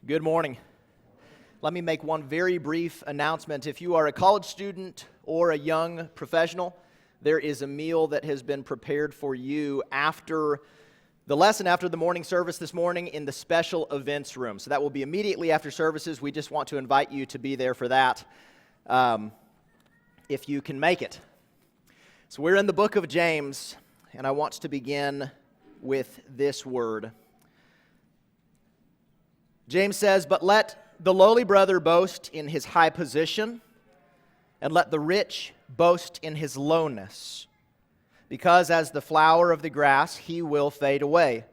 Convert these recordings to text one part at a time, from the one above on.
Good morning. Let me make one very brief announcement. If you are a college student or a young professional, there is a meal that has been prepared for you after the lesson, after the morning service this morning in the special events room. So that will be immediately after services. We just want to invite you to be there for that if you can make it. So we're in the book of James, and I want to begin with this word. James says, "But let the lowly brother boast in his high position, and let the rich boast in his lowness. Because as the flower of the grass, he will fade away.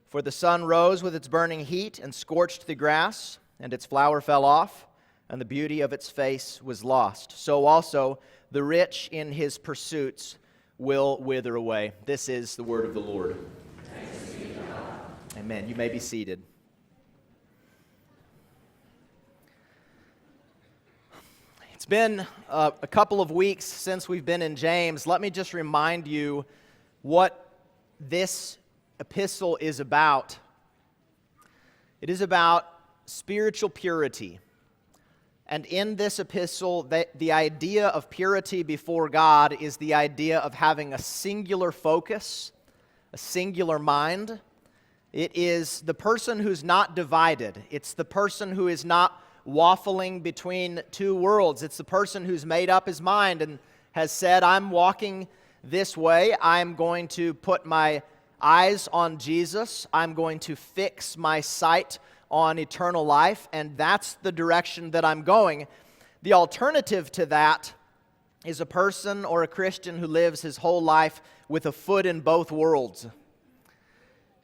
For the sun rose with its burning heat and scorched the grass, and its flower fell off, and the beauty of its face was lost. So also the rich in his pursuits will wither away." This is the word of the Lord. Thanks be to God. Amen. You may be seated. It's been a couple of weeks since we've been in James. Let me just remind you what this epistle is about. It is about spiritual purity. And in this epistle, the idea of purity before God is the idea of having a singular focus, a singular mind. It is the person who's not divided. It's the person who is not waffling between two worlds. It's the person who's made up his mind and has said, I'm walking this way. I'm going to put my eyes on Jesus. I'm going to fix my sight on eternal life, and that's the direction that I'm going. The alternative to that is a person or a Christian who lives his whole life with a foot in both worlds.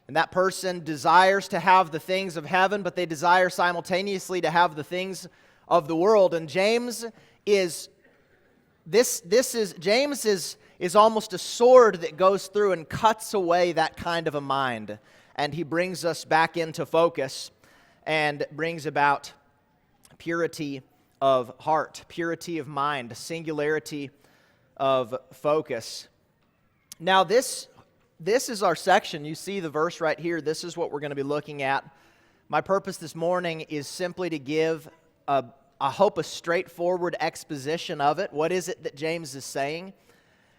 And that person desires to have the things of heaven, but they desire simultaneously to have the things of the world. And James is almost a sword that goes through and cuts away that kind of a mind. And he brings us back into focus and brings about purity of heart, purity of mind, singularity of focus. Now this is our section. You see the verse right here. This is what we're going to be looking at. My purpose this morning is simply to give, I hope, a straightforward exposition of it. What is it that James is saying?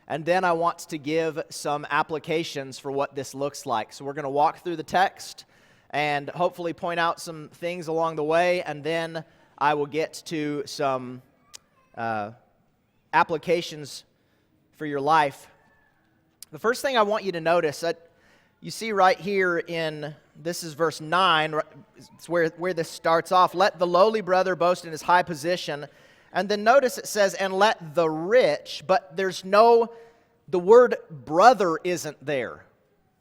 And then I want to give some applications for what this looks like. So we're going to walk through the text and hopefully point out some things along the way, and then I will get to some applications for your life. The first thing I want you to notice, that you see right here this is verse 9, it's where this starts off. Let the lowly brother boast in his high position. And then notice it says, and let the rich, but the word brother isn't there.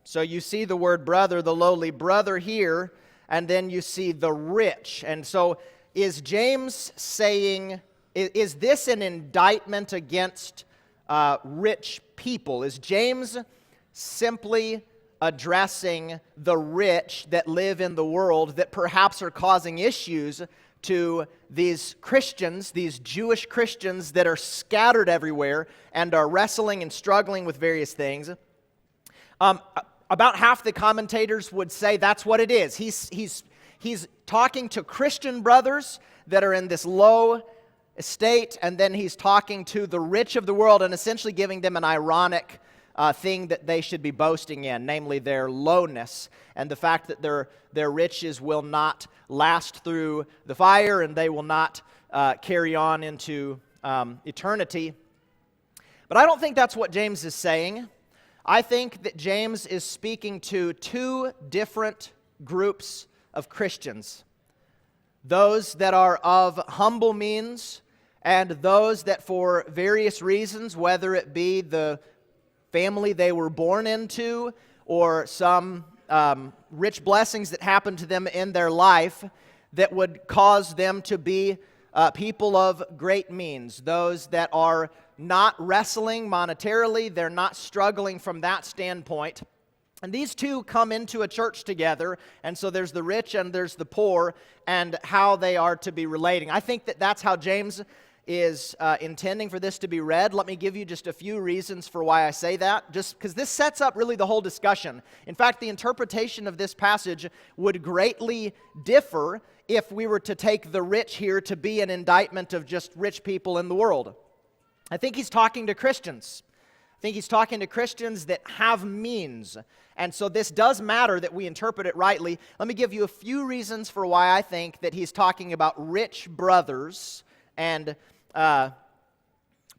So you see the word brother, the lowly brother here, and then you see the rich. And so is James saying, is this an indictment against rich people? Is James simply addressing the rich that live in the world that perhaps are causing issues to these Christians, these Jewish Christians that are scattered everywhere and are wrestling and struggling with various things? About half the commentators would say that's what it is. He's talking to Christian brothers that are in this low estate, and then he's talking to the rich of the world and essentially giving them an ironic thing that they should be boasting in, namely their lowness and the fact that their riches will not last through the fire and they will not carry on into eternity. But I don't think that's what James is saying. I think that James is speaking to two different groups of Christians. Those that are of humble means, and those that for various reasons, whether it be the family they were born into or some rich blessings that happened to them in their life that would cause them to be people of great means. Those that are not wrestling monetarily, they're not struggling from that standpoint. And these two come into a church together, and so there's the rich and there's the poor, and how they are to be relating. I think that that's how James is intending for this to be read. Let me give you just a few reasons for why I say that, just because this sets up really the whole discussion. In fact, the interpretation of this passage would greatly differ if we were to take the rich here to be an indictment of just rich people in the world. I think he's talking to Christians. I think he's talking to Christians that have means. And so this does matter that we interpret it rightly. Let me give you a few reasons for why I think that he's talking about rich brothers and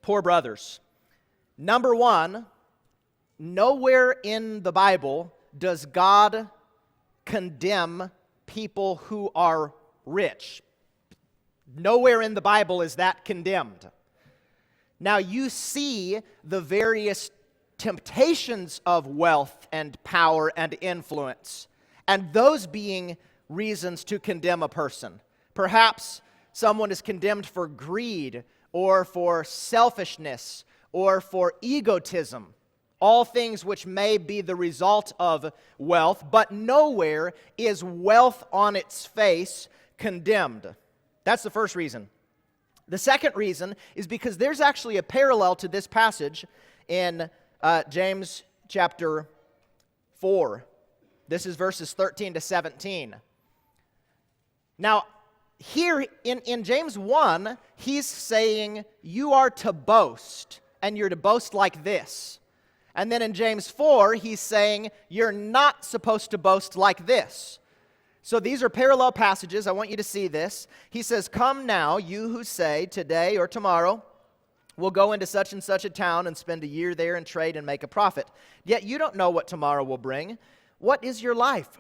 poor brothers. Number one, nowhere in the Bible does God condemn people who are rich. Nowhere in the Bible is that condemned. Now you see the various temptations of wealth and power and influence, and those being reasons to condemn a person. Perhaps someone is condemned for greed or for selfishness or for egotism, all things which may be the result of wealth, but nowhere is wealth on its face condemned. That's the first reason. The second reason is because there's actually a parallel to this passage in James chapter 4. This is verses 13 to 17. Now, here in James 1, he's saying you are to boast, and you're to boast like this. And then in James 4, he's saying you're not supposed to boast like this. So these are parallel passages. I want you to see this. He says, "Come now, you who say, today or tomorrow, we'll go into such and such a town and spend a year there and trade and make a profit. Yet you don't know what tomorrow will bring. What is your life?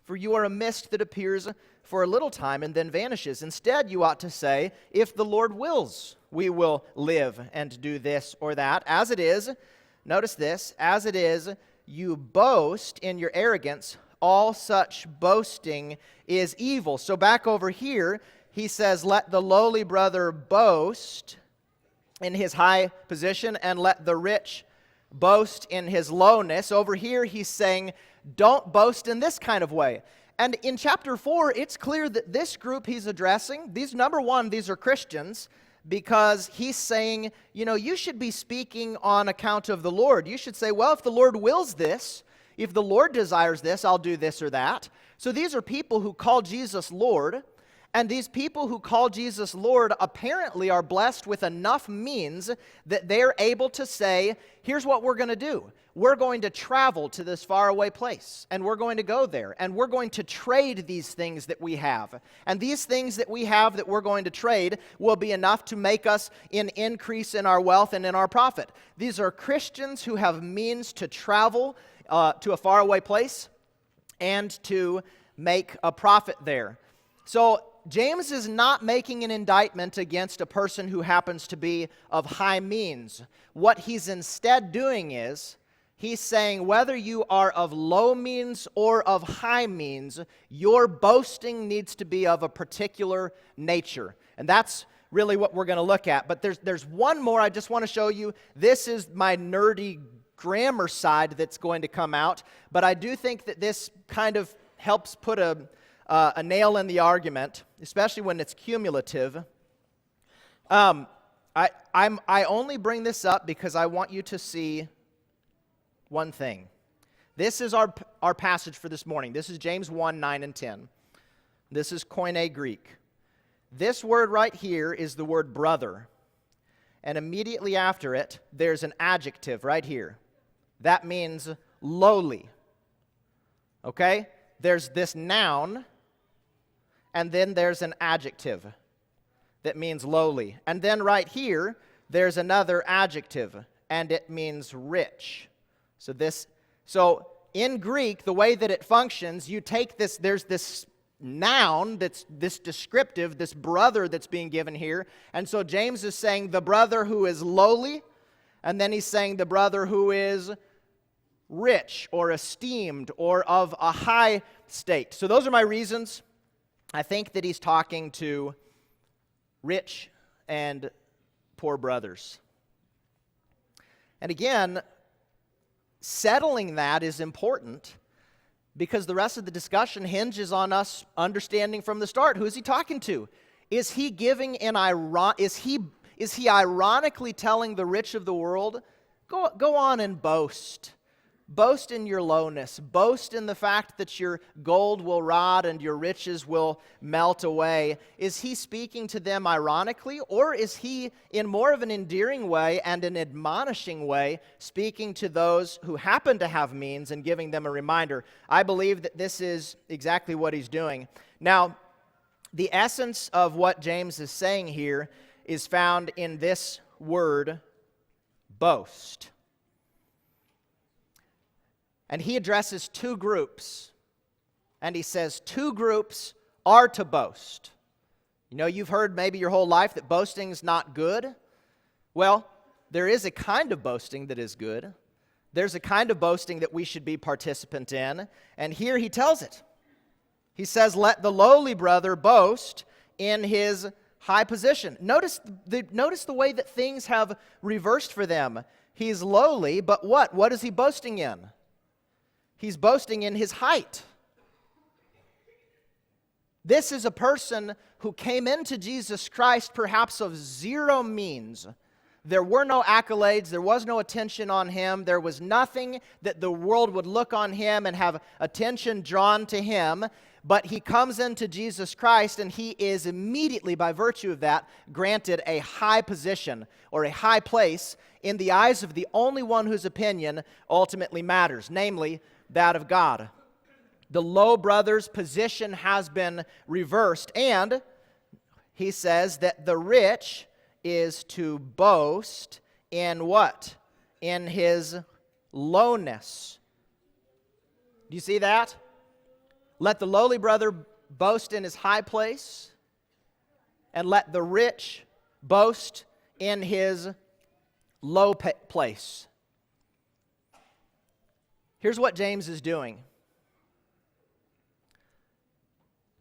For you are a mist that appears for a little time and then vanishes. Instead, you ought to say, if the Lord wills, we will live and do this or that. As it is," notice this, "as it is, you boast in your arrogance. All such boasting is evil." So back over here, he says, let the lowly brother boast in his high position and let the rich boast in his lowness. Over here, he's saying, don't boast in this kind of way. And in chapter 4, it's clear that this group he's addressing, number one, these are Christians, because he's saying, you should be speaking on account of the Lord. You should say, well, if the Lord wills this, if the Lord desires this, I'll do this or that. So these are people who call Jesus Lord, and these people who call Jesus Lord apparently are blessed with enough means that they're able to say, here's what we're going to do. We're going to travel to this faraway place, and we're going to go there, and we're going to trade these things that we have. And these things that we have that we're going to trade will be enough to make us an increase in our wealth and in our profit. These are Christians who have means to travel to a faraway place and to make a profit there. So James is not making an indictment against a person who happens to be of high means. What he's instead doing is, he's saying whether you are of low means or of high means, your boasting needs to be of a particular nature. And that's really what we're going to look at. But there's one more I just want to show you. This is my nerdy grammar side that's going to come out. But I do think that this kind of helps put a nail in the argument, especially when it's cumulative. I only bring this up because I want you to see one thing. This is our passage for this morning. This is James 1, 9 and 10. This is Koine Greek. This word right here is the word brother. And immediately after it, there's an adjective right here. That means lowly. Okay? There's this noun, and then there's an adjective that means lowly. And then right here, there's another adjective, and it means rich. So in Greek, the way that it functions, you take this, there's this noun that's this descriptive, this brother that's being given here. And so James is saying the brother who is lowly, and then he's saying the brother who is rich or esteemed or of a high state. So those are my reasons. I think that he's talking to rich and poor brothers. And again, settling that is important because the rest of the discussion hinges on us understanding from the start, who is he talking to? Is he giving an Is he ironically telling the rich of the world, go on and boast? Boast in your lowness. Boast in the fact that your gold will rot and your riches will melt away. Is he speaking to them ironically, or is he, in more of an endearing way and an admonishing way, speaking to those who happen to have means and giving them a reminder? I believe that this is exactly what he's doing. Now, the essence of what James is saying here is found in this word, boast. And he addresses two groups, and he says two groups are to boast. You know, you've heard maybe your whole life that boasting is not good. Well, there is a kind of boasting that is good. There's a kind of boasting that we should be participant in, and here he tells it. He says, let the lowly brother boast in his high position. Notice the way that things have reversed for them. He's lowly, but what? What is he boasting in? He's boasting in his height. This is a person who came into Jesus Christ perhaps of zero means. There were no accolades. There was no attention on him. There was nothing that the world would look on him and have attention drawn to him. But he comes into Jesus Christ, and he is immediately, by virtue of that, granted a high position or a high place in the eyes of the only one whose opinion ultimately matters, namely that of God. The low brother's position has been reversed, and he says that the rich is to boast in what? In his lowness. Do you see that? Let the lowly brother boast in his high place, and let the rich boast in his low place. Here's what James is doing.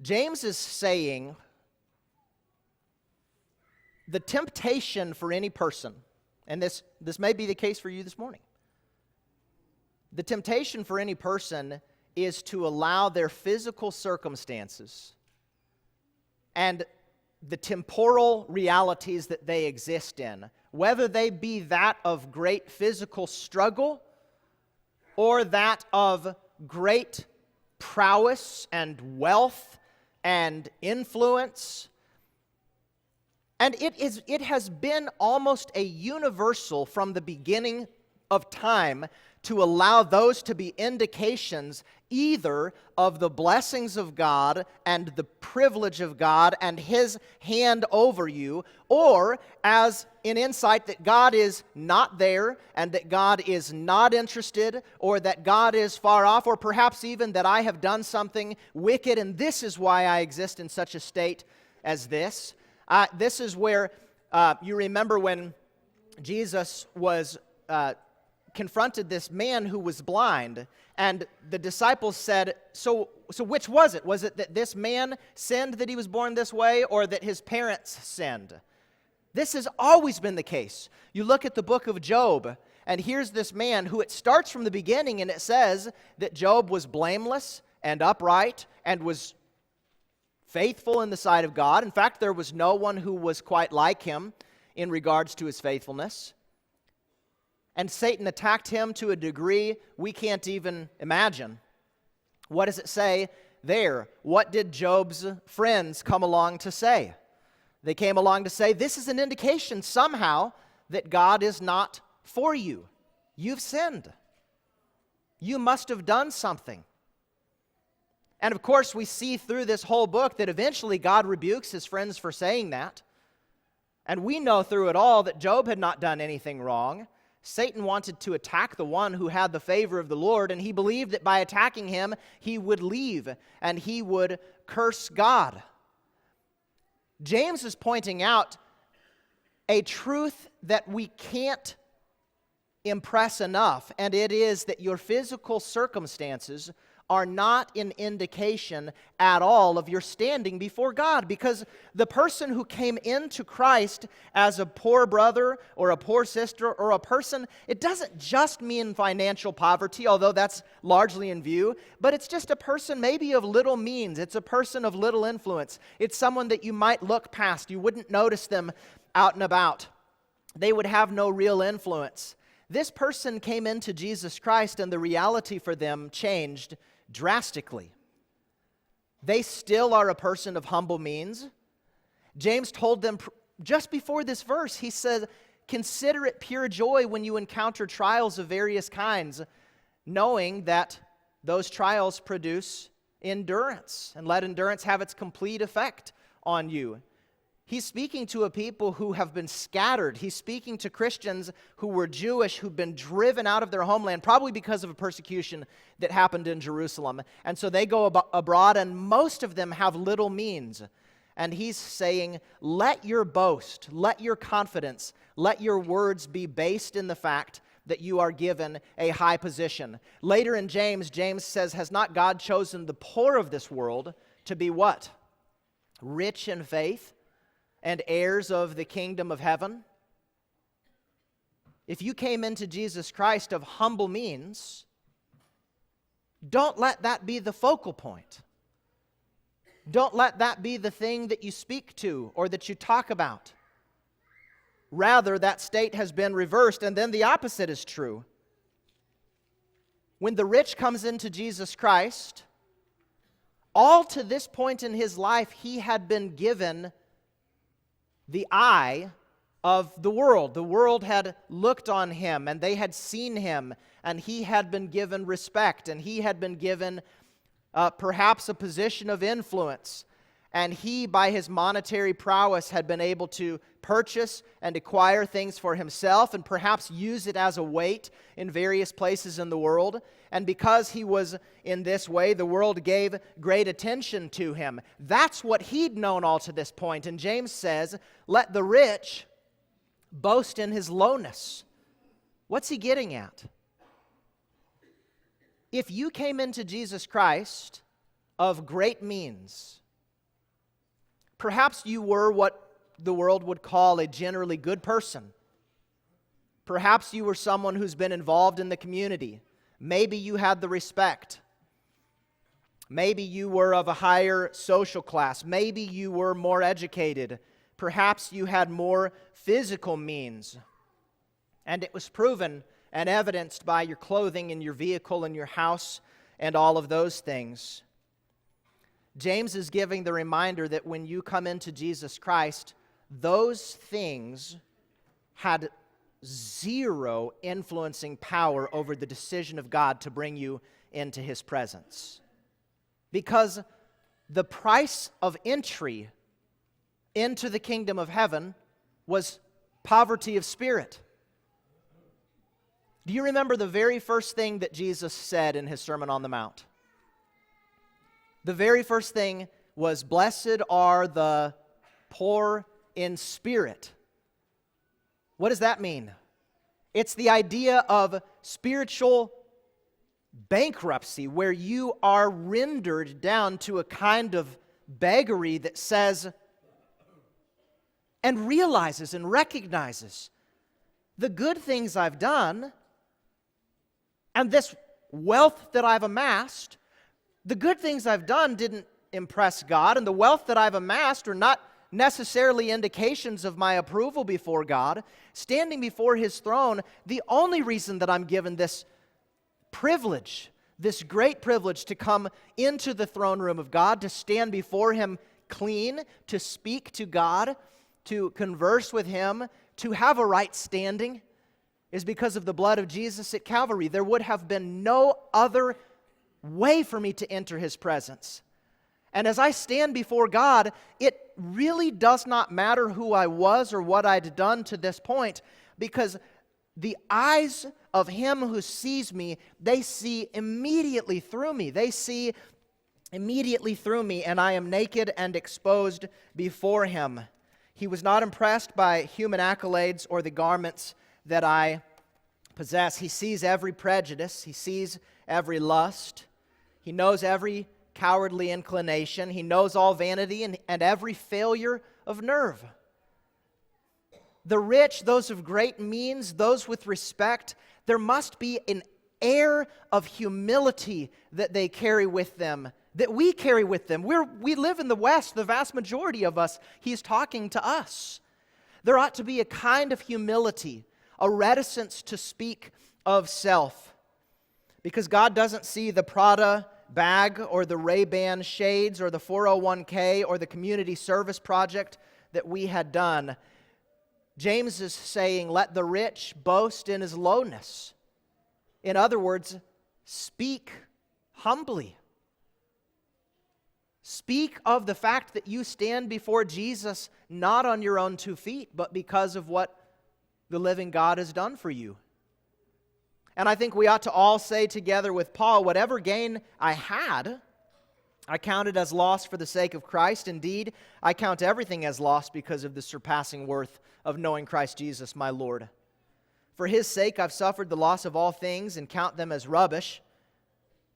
James is saying the temptation for any person, and this may be the case for you this morning. The temptation for any person is to allow their physical circumstances and the temporal realities that they exist in, whether they be that of great physical struggle or that of great prowess and wealth and influence. And it has been almost a universal from the beginning of time to allow those to be indications either of the blessings of God and the privilege of God and His hand over you, or as an insight that God is not there and that God is not interested, or that God is far off, or perhaps even that I have done something wicked and this is why I exist in such a state as this. This is where you remember when Jesus was confronted this man who was blind, and the disciples said, so which was it? Was it that this man sinned that he was born this way, or that his parents sinned? This has always been the case. You look at the book of Job, and here's this man who it starts from the beginning, and it says that Job was blameless and upright and was faithful in the sight of God. In fact, there was no one who was quite like him in regards to his faithfulness. And Satan attacked him to a degree we can't even imagine. What does it say there? What did Job's friends come along to say? They came along to say, this is an indication somehow that God is not for you. You've sinned. You must have done something. And of course, we see through this whole book that eventually God rebukes his friends for saying that. And we know through it all that Job had not done anything wrong. Satan wanted to attack the one who had the favor of the Lord, and he believed that by attacking him, he would leave and he would curse God. James is pointing out a truth that we can't impress enough, and it is that your physical circumstances are not an indication at all of your standing before God, because the person who came into Christ as a poor brother or a poor sister or a person, it doesn't just mean financial poverty, although that's largely in view, but it's just a person maybe of little means. It's a person of little influence. It's someone that you might look past. You wouldn't notice them out and about. They would have no real influence. This person came into Jesus Christ, and the reality for them changed drastically. They still are a person of humble means. James told them just before this verse, he said, "Consider it pure joy when you encounter trials of various kinds, knowing that those trials produce endurance, and let endurance have its complete effect on you." He's speaking to a people who have been scattered. He's speaking to Christians who were Jewish, who've been driven out of their homeland, probably because of a persecution that happened in Jerusalem. And so they go abroad, and most of them have little means. And he's saying, let your boast, let your confidence, let your words be based in the fact that you are given a high position. Later in James, James says, has not God chosen the poor of this world to be what? Rich in faith and heirs of the kingdom of heaven? If you came into Jesus Christ of humble means, don't let that be the focal point. Don't let that be the thing that you speak to or that you talk about. Rather, that state has been reversed, and then the opposite is true. When the rich comes into Jesus Christ, all to this point in his life, he had been given the eye of the world. The world had looked on him, and they had seen him, and he had been given respect, and he had been given perhaps a position of influence. And he, by his monetary prowess, had been able to purchase and acquire things for himself and perhaps use it as a weight in various places in the world. And because he was in this way, the world gave great attention to him. That's what he'd known all to this point. And James says, let the rich boast in his lowness. What's he getting at? If you came into Jesus Christ of great means, perhaps you were what the world would call a generally good person. Perhaps you were someone who's been involved in the community. Maybe you had the respect. Maybe you were of a higher social class. Maybe you were more educated. Perhaps you had more physical means. And it was proven and evidenced by your clothing and your vehicle and your house and all of those things. James is giving the reminder that when you come into Jesus Christ, those things had zero influencing power over the decision of God to bring you into his presence. Because the price of entry into the kingdom of heaven was poverty of spirit. Do you remember the very first thing that Jesus said in his Sermon on the Mount? The very first thing was, "Blessed are the poor in spirit." What does that mean? It's the idea of spiritual bankruptcy, where you are rendered down to a kind of beggary that says and realizes and recognizes the good things I've done and this wealth that I've amassed. The good things I've done didn't impress God, and the wealth that I've amassed are not necessarily indications of my approval before God. Standing before his throne, the only reason that I'm given this privilege, this great privilege to come into the throne room of God, to stand before him clean, to speak to God, to converse with him, to have a right standing, is because of the blood of Jesus at Calvary. There would have been no other way for me to enter his presence. And as I stand before God, it really does not matter who I was or what I'd done to this point, because the eyes of him who sees me, they see immediately through me. They see immediately through me, and I am naked and exposed before him. He was not impressed by human accolades or the garments that I possess. He sees every prejudice. He sees every lust. He knows every cowardly inclination. He knows all vanity and every failure of nerve. The rich, those of great means, those with respect, there must be an air of humility that they carry with them, that we carry with them. We live in the West, the vast majority of us. He's talking to us. There ought to be a kind of humility, a reticence to speak of self, because God doesn't see the Prada bag or the Ray-Ban shades or the 401k or the community service project that we had done. James is saying, let the rich boast in his lowness. In other words, speak humbly. Speak of the fact that you stand before Jesus not on your own 2 feet, but because of what the living God has done for you. And I think we ought to all say together with Paul, whatever gain I had, I counted as loss for the sake of Christ. Indeed, I count everything as loss because of the surpassing worth of knowing Christ Jesus, my Lord. For his sake I've suffered the loss of all things and count them as rubbish,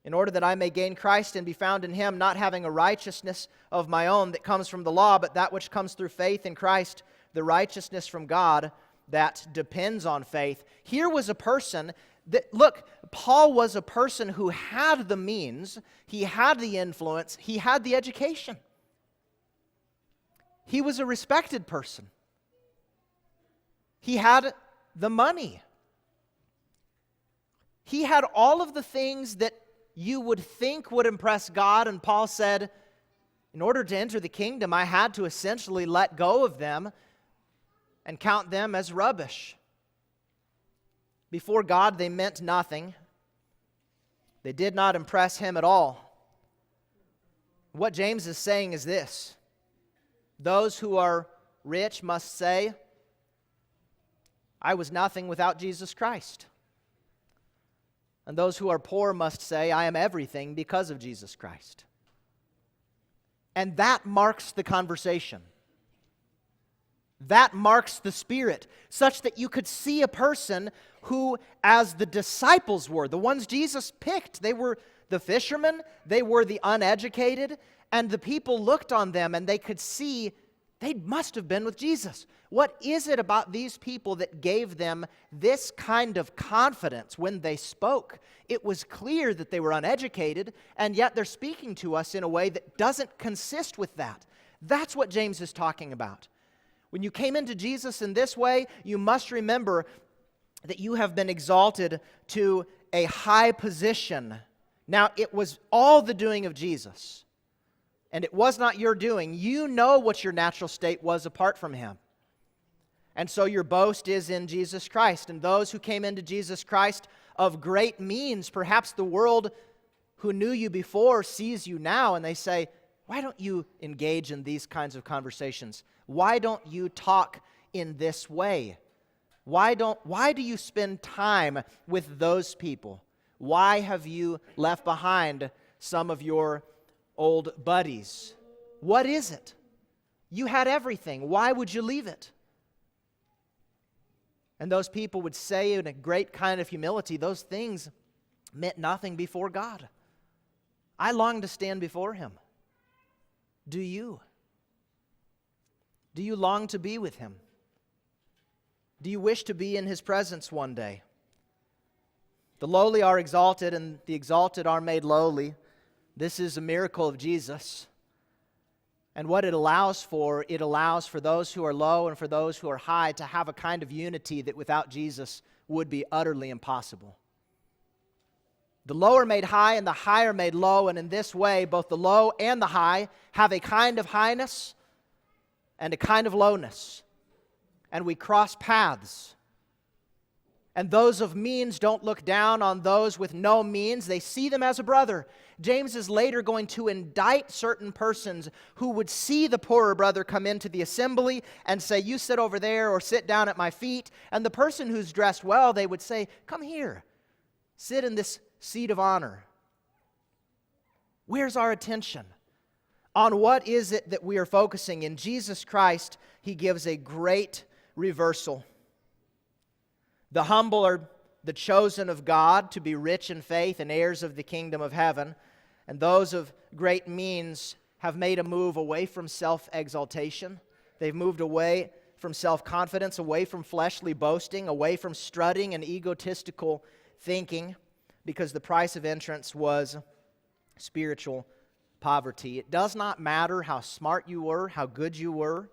in order that I may gain Christ and be found in him, not having a righteousness of my own that comes from the law, but that which comes through faith in Christ, the righteousness from God that depends on faith. Here was a person that, look, Paul was a person who had the means, he had the influence, he had the education. He was a respected person. He had the money. He had all of the things that you would think would impress God, and Paul said, in order to enter the kingdom, I had to essentially let go of them and count them as rubbish. Before God, they meant nothing. They did not impress him at all. What James is saying is this: those who are rich must say, I was nothing without Jesus Christ. And those who are poor must say, I am everything because of Jesus Christ. And that marks the conversation. That marks the spirit, such that you could see a person who, as the disciples were, the ones Jesus picked, they were the fishermen, they were the uneducated, and the people looked on them and they could see they must have been with Jesus. What is it about these people that gave them this kind of confidence when they spoke? It was clear that they were uneducated, and yet they're speaking to us in a way that doesn't consist with that. That's what James is talking about. When you came into Jesus in this way, you must remember that you have been exalted to a high position. Now, it was all the doing of Jesus, and it was not your doing. You know what your natural state was apart from him. And so your boast is in Jesus Christ. And those who came into Jesus Christ of great means, perhaps the world who knew you before sees you now, and they say, why don't you engage in these kinds of conversations? Why don't you talk in this way? Why do you spend time with those people? Why have you left behind some of your old buddies? What is it? You had everything. Why would you leave it? And those people would say in a great kind of humility, those things meant nothing before God. I long to stand before him. Do you? Do you long to be with him? Do you wish to be in his presence one day? The lowly are exalted, and the exalted are made lowly. This is a miracle of Jesus. And what it allows for those who are low and for those who are high to have a kind of unity that without Jesus would be utterly impossible. The low are made high and the high are made low, and in this way, both the low and the high have a kind of highness and a kind of lowness. And we cross paths. And those of means don't look down on those with no means. They see them as a brother. James is later going to indict certain persons who would see the poorer brother come into the assembly and say, you sit over there or sit down at my feet. And the person who's dressed well, they would say, come here, sit in this seat of honor. Where's our attention? On what is it that we are focusing? In Jesus Christ, he gives a great reversal. The humble are the chosen of God to be rich in faith and heirs of the kingdom of heaven. And those of great means have made a move away from self-exaltation. They've moved away from self-confidence, away from fleshly boasting, away from strutting and egotistical thinking, because the price of entrance was spiritual poverty. It does not matter how smart you were, how good you were,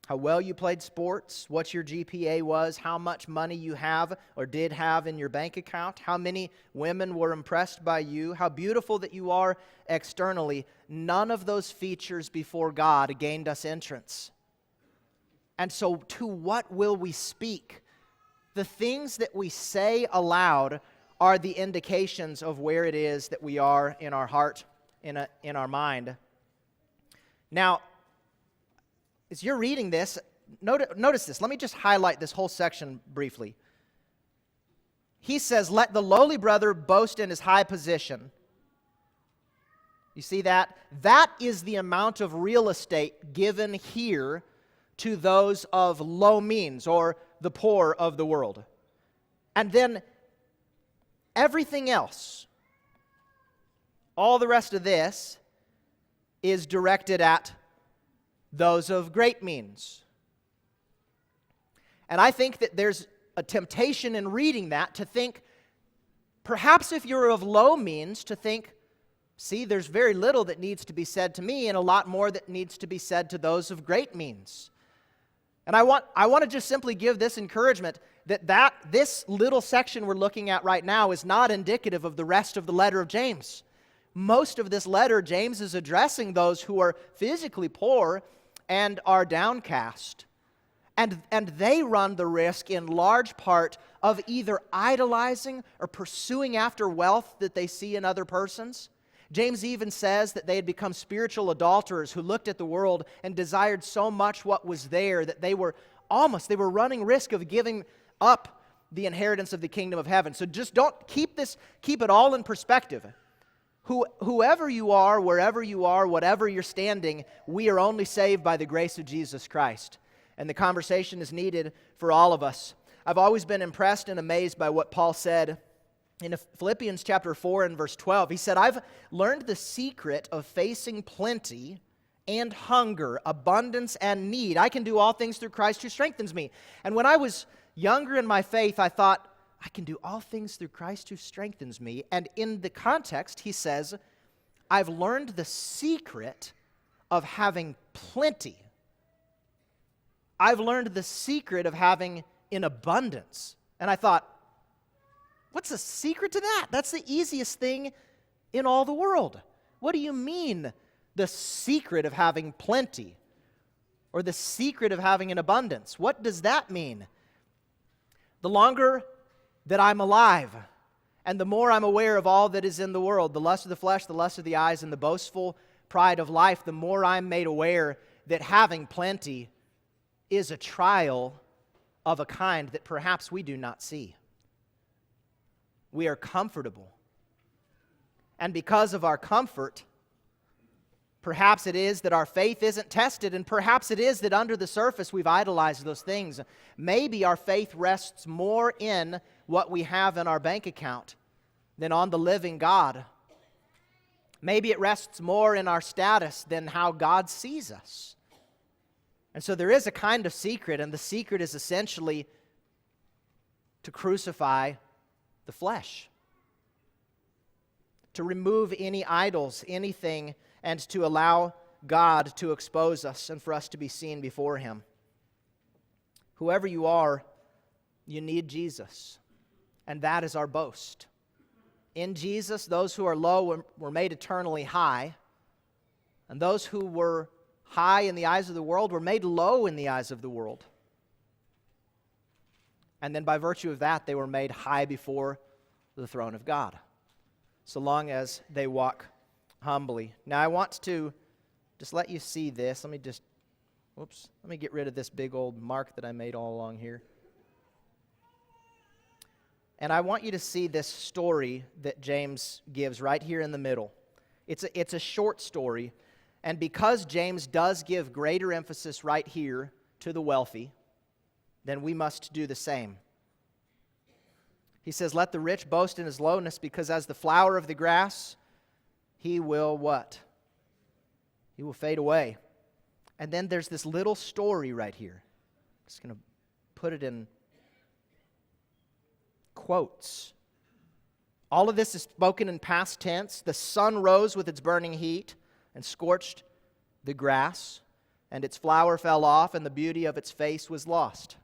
how well you played sports, what your GPA was, how much money you have or did have in your bank account, how many women were impressed by you, how beautiful that you are externally. None of those features before God gained us entrance. And so to what will we speak? The things that we say aloud are the indications of where it is that we are in our heart, in our mind. Now, as you're reading this, notice this. Let me just highlight this whole section briefly. He says, let the lowly brother boast in his high position. You see that? That is the amount of real estate given here to those of low means or the poor of the world. And then everything else, all the rest of this, is directed at those of great means. And I think that there's a temptation in reading that to think, perhaps if you're of low means, to think, see, there's very little that needs to be said to me and a lot more that needs to be said to those of great means. And I want to just simply give this encouragement that this little section we're looking at right now is not indicative of the rest of the letter of James. Most of this letter, James is addressing those who are physically poor and are downcast. And they run the risk in large part of either idolizing or pursuing after wealth that they see in other persons. James even says that they had become spiritual adulterers who looked at the world and desired so much what was there that they were running risk of giving up the inheritance of the kingdom of heaven. So just keep it all in perspective. Whoever you are, wherever you are, whatever you're standing, we are only saved by the grace of Jesus Christ. And the conversation is needed for all of us. I've always been impressed and amazed by what Paul said in Philippians chapter 4 and verse 12. He said, I've learned the secret of facing plenty and hunger, abundance and need. I can do all things through Christ who strengthens me. And when I was younger in my faith, I thought, I can do all things through Christ who strengthens me. And in the context, he says, I've learned the secret of having plenty. I've learned the secret of having in abundance. And I thought, what's the secret to that? That's the easiest thing in all the world. What do you mean, the secret of having plenty? Or the secret of having an abundance? What does that mean? The longer that I'm alive, and the more I'm aware of all that is in the world, the lust of the flesh, the lust of the eyes, and the boastful pride of life, the more I'm made aware that having plenty is a trial of a kind that perhaps we do not see. We are comfortable. And because of our comfort, perhaps it is that our faith isn't tested, and perhaps it is that under the surface we've idolized those things. Maybe our faith rests more in what we have in our bank account than on the living God. Maybe it rests more in our status than how God sees us. And so there is a kind of secret, and the secret is essentially to crucify the flesh, to remove any idols, anything, and to allow God to expose us and for us to be seen before Him. Whoever you are, you need Jesus, and that is our boast. In Jesus, those who are low were made eternally high, and those who were high in the eyes of the world were made low in the eyes of the world. And then by virtue of that, they were made high before the throne of God, so long as they walk humbly. Now I want to just let you see this. Let me get rid of this big old mark that I made all along here. And I want you to see this story that James gives right here in the middle. It's a short story, and because James does give greater emphasis right here to the wealthy, then we must do the same. He says, let the rich boast in his lowness, because as the flower of the grass he will what? He will fade away. And then there's this little story right here. I'm just going to put it in quotes. All of this is spoken in past tense. The sun rose with its burning heat and scorched the grass, and its flower fell off, and the beauty of its face was lost.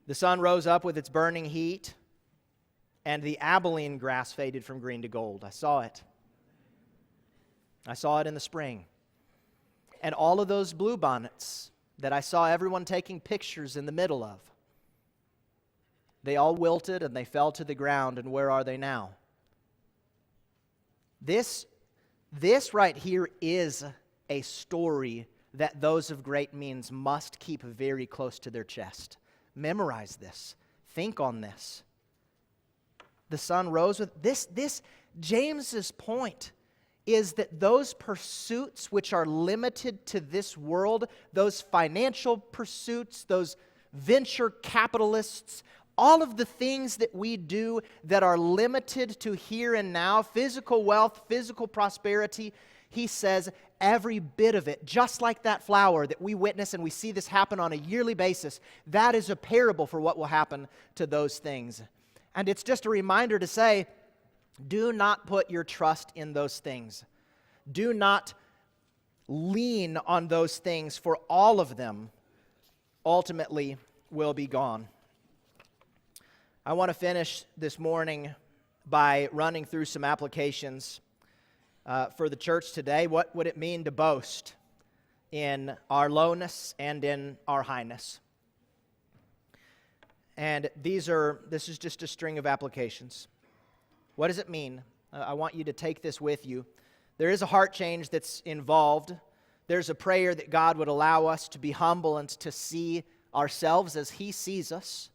The sun rose up with its burning heat, and the Abilene grass faded from green to gold. I saw it. I saw it in the spring. And all of those bluebonnets that I saw everyone taking pictures in the middle of, they all wilted and they fell to the ground, and where are they now? This right here is a story that those of great means must keep very close to their chest. Memorize this. Think on this. The sun rose with this. James's point is that those pursuits which are limited to this world, those financial pursuits, those venture capitalists, all of the things that we do that are limited to here and now, physical wealth, physical prosperity, he says every bit of it, just like that flower that we witness and we see this happen on a yearly basis, that is a parable for what will happen to those things. And it's just a reminder to say, do not put your trust in those things. Do not lean on those things, for all of them ultimately will be gone. I want to finish this morning by running through some applications for the church today. What would it mean to boast in our lowness and in our highness? And this is just a string of applications. What does it mean? I want you to take this with you. There is a heart change that's involved. There's a prayer that God would allow us to be humble and to see ourselves as He sees us,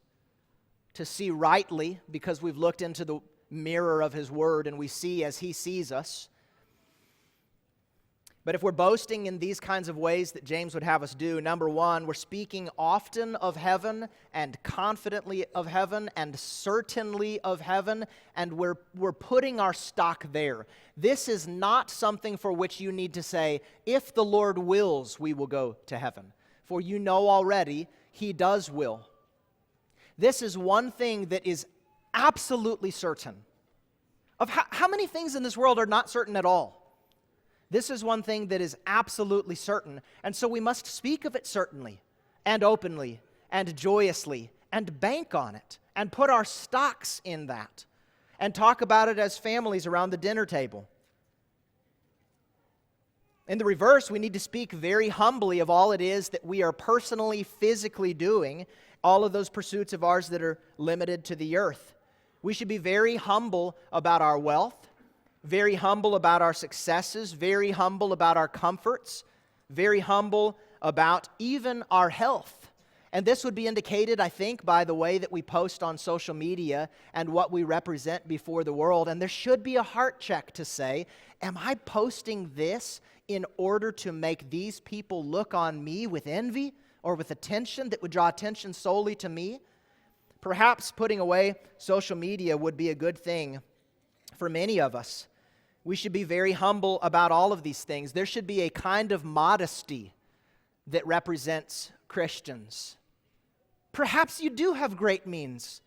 to see rightly because we've looked into the mirror of His Word and we see as He sees us. But if we're boasting in these kinds of ways that James would have us do, number one, we're speaking often of heaven and confidently of heaven and certainly of heaven, and we're putting our stock there. This is not something for which you need to say, if the Lord wills, we will go to heaven. For you know already, He does will. This is one thing that is absolutely certain. Of how many things in this world are not certain at all? This is one thing that is absolutely certain, and so we must speak of it certainly, and openly, and joyously, and bank on it, and put our stocks in that, and talk about it as families around the dinner table. In the reverse, we need to speak very humbly of all it is that we are personally, physically doing, all of those pursuits of ours that are limited to the earth. We should be very humble about our wealth, very humble about our successes, very humble about our comforts, very humble about even our health. And this would be indicated, I think, by the way that we post on social media and what we represent before the world. And there should be a heart check to say, am I posting this in order to make these people look on me with envy or with attention that would draw attention solely to me? Perhaps putting away social media would be a good thing for many of us. We should be very humble about all of these things. There should be a kind of modesty that represents Christians. Perhaps you do have great means,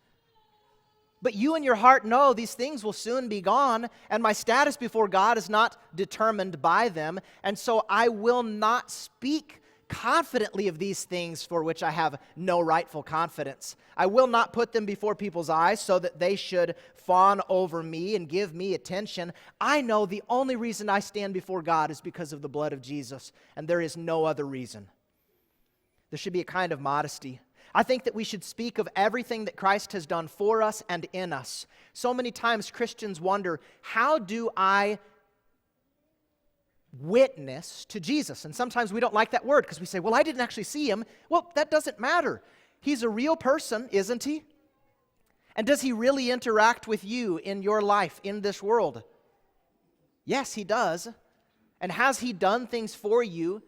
but you in your heart know these things will soon be gone, and my status before God is not determined by them, and so I will not speak confidently of these things for which I have no rightful confidence. I will not put them before people's eyes so that they should fawn over me and give me attention. I know the only reason I stand before God is because of the blood of Jesus, and there is no other reason. There should be a kind of modesty. I think that we should speak of everything that Christ has done for us and in us. So many times Christians wonder, how do I witness to Jesus? And sometimes we don't like that word because we say, well, I didn't actually see Him. Well, that doesn't matter. He's a real person, isn't He? And does He really interact with you in your life, in this world? Yes, He does. And has He done things for you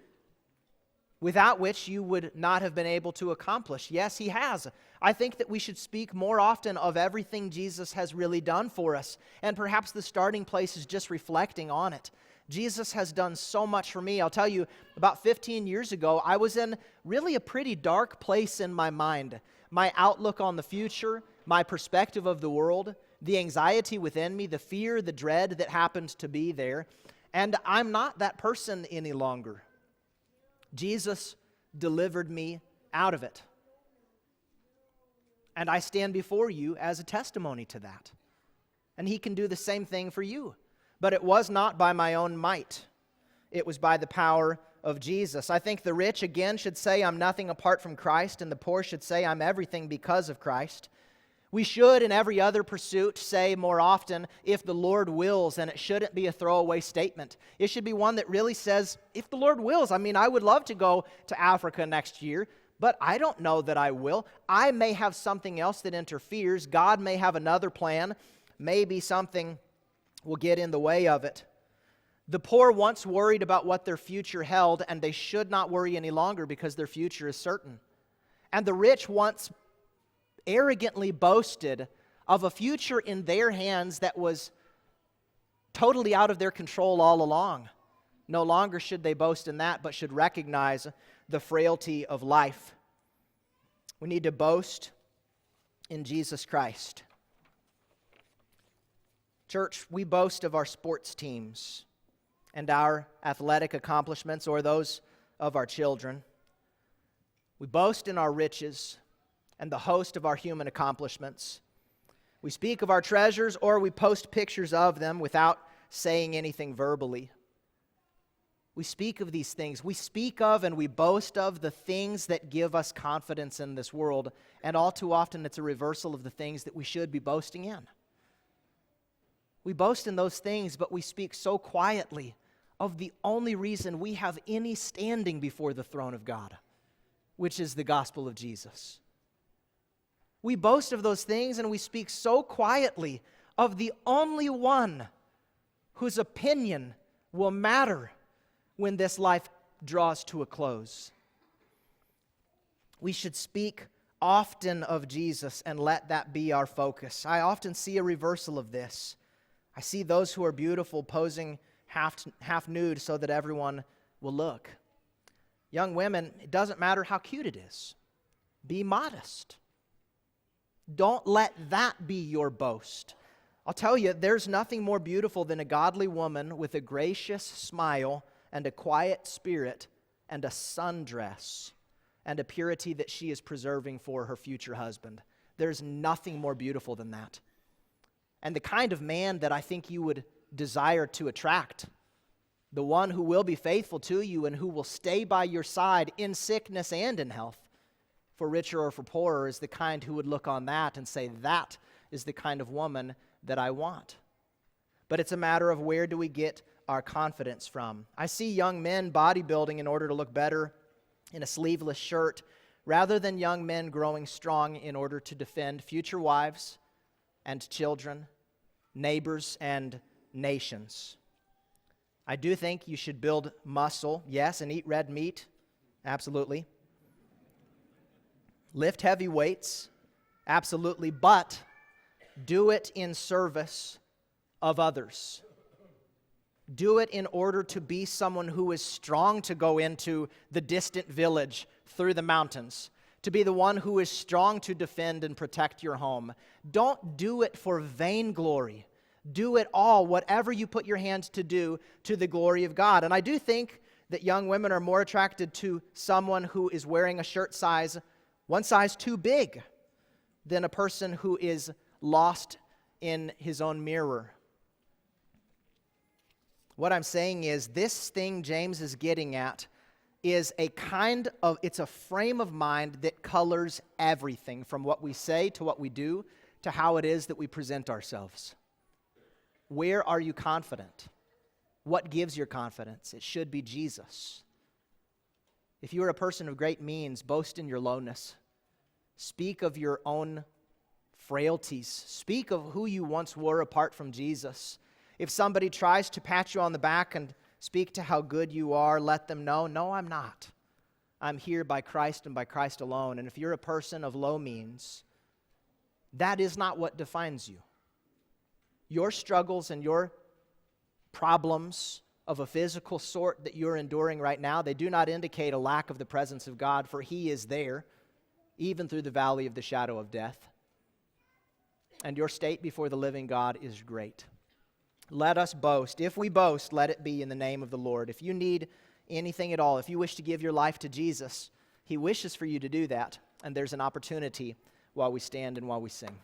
without which you would not have been able to accomplish. Yes, he has. I think that we should speak more often of everything Jesus has really done for us, and perhaps the starting place is just reflecting on it. Jesus has done so much for me. I'll tell you, about 15 years ago, I was in really a pretty dark place in my mind. My outlook on the future, my perspective of the world, the anxiety within me, the fear, the dread that happened to be there. And I'm not that person any longer. Jesus delivered me out of it. And I stand before you as a testimony to that. And he can do the same thing for you. But it was not by my own might. It was by the power of Jesus. I think the rich, again, should say, I'm nothing apart from Christ, and the poor should say, I'm everything because of Christ. We should, in every other pursuit, say more often, if the Lord wills, and it shouldn't be a throwaway statement. It should be one that really says, if the Lord wills. I mean, I would love to go to Africa next year, but I don't know that I will. I may have something else that interferes. God may have another plan. Maybe something will get in the way of it. The poor once worried about what their future held, and they should not worry any longer because their future is certain. And the rich once arrogantly boasted of a future in their hands that was totally out of their control all along. No longer should they boast in that, but should recognize the frailty of life. We need to boast in Jesus Christ. Church, we boast of our sports teams and our athletic accomplishments or those of our children. We boast in our riches and the host of our human accomplishments. We speak of our treasures or we post pictures of them without saying anything verbally. We speak of these things. We speak of and we boast of the things that give us confidence in this world, and all too often it's a reversal of the things that we should be boasting in. We boast in those things, but we speak so quietly of the only reason we have any standing before the throne of God, which is the gospel of Jesus. We boast of those things and we speak so quietly of the only one whose opinion will matter when this life draws to a close. We should speak often of Jesus and let that be our focus. I often see a reversal of this. I see those who are beautiful posing half nude so that everyone will look. Young women, it doesn't matter how cute it is. Be modest. Don't let that be your boast. I'll tell you, there's nothing more beautiful than a godly woman with a gracious smile and a quiet spirit and a sundress and a purity that she is preserving for her future husband. There's nothing more beautiful than that. And the kind of man that I think you would desire to attract, the one who will be faithful to you and who will stay by your side in sickness and in health, for richer or for poorer, is the kind who would look on that and say, that is the kind of woman that I want. But it's a matter of where do we get our confidence from. I see young men bodybuilding in order to look better in a sleeveless shirt, rather than young men growing strong in order to defend future wives and children, neighbors and nations. I do think you should build muscle, yes, and eat red meat, absolutely. Lift heavy weights, absolutely, but do it in service of others. Do it in order to be someone who is strong to go into the distant village through the mountains, to be the one who is strong to defend and protect your home. Don't do it for vainglory. Do it all, whatever you put your hands to do, to the glory of God. And I do think that young women are more attracted to someone who is wearing a shirt size, one size too big, than a person who is lost in his own mirror. What I'm saying is, this thing James is getting at is it's a frame of mind that colors everything from what we say to what we do to how it is that we present ourselves. Where are you confident? What gives your confidence? It should be Jesus. If you are a person of great means, boast in your lowness. Speak of your own frailties. Speak of who you once were apart from Jesus. If somebody tries to pat you on the back and speak to how good you are, let them know, no, I'm not. I'm here by Christ and by Christ alone. And if you're a person of low means, that is not what defines you. Your struggles and your problems of a physical sort that you're enduring right now, they do not indicate a lack of the presence of God, for He is there, even through the valley of the shadow of death. And your state before the living God is great. Let us boast. If we boast, let it be in the name of the Lord. If you need anything at all, if you wish to give your life to Jesus, He wishes for you to do that, and there's an opportunity while we stand and while we sing.